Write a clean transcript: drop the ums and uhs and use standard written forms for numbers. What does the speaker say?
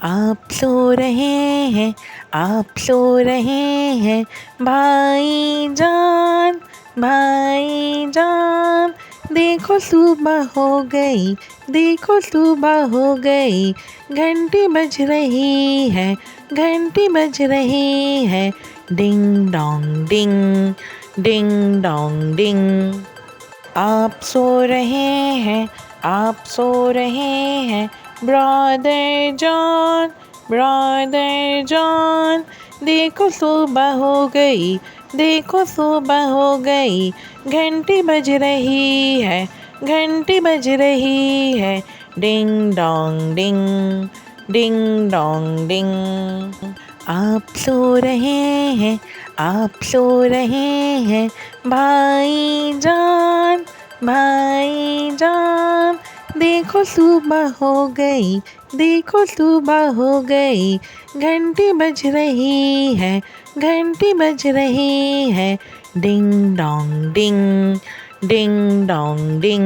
आप सो रहे हैं, आप सो रहे हैं भाईजान, भाईजान। देखो सुबह हो गई, देखो सुबह हो गई। घंटी बज रही है, घंटी बज रही है। Ding dong ding, ding dong ding. आप सो रहे हैं, आप सो रहे हैं ब्रदर जॉन, ब्रदर जॉन। देखो सुबह हो गई, देखो सुबह हो गई। घंटी बज रही है, घंटी बज रही है। Ding dong ding, ding dong ding. आप सो रहे हैं, आप सो रहे हैं भाईजान, भाईजान। देखो सुबह हो गई, देखो सुबह हो गई। घंटी बज रही है, घंटी बज रही है। Ding dong ding, ding dong ding.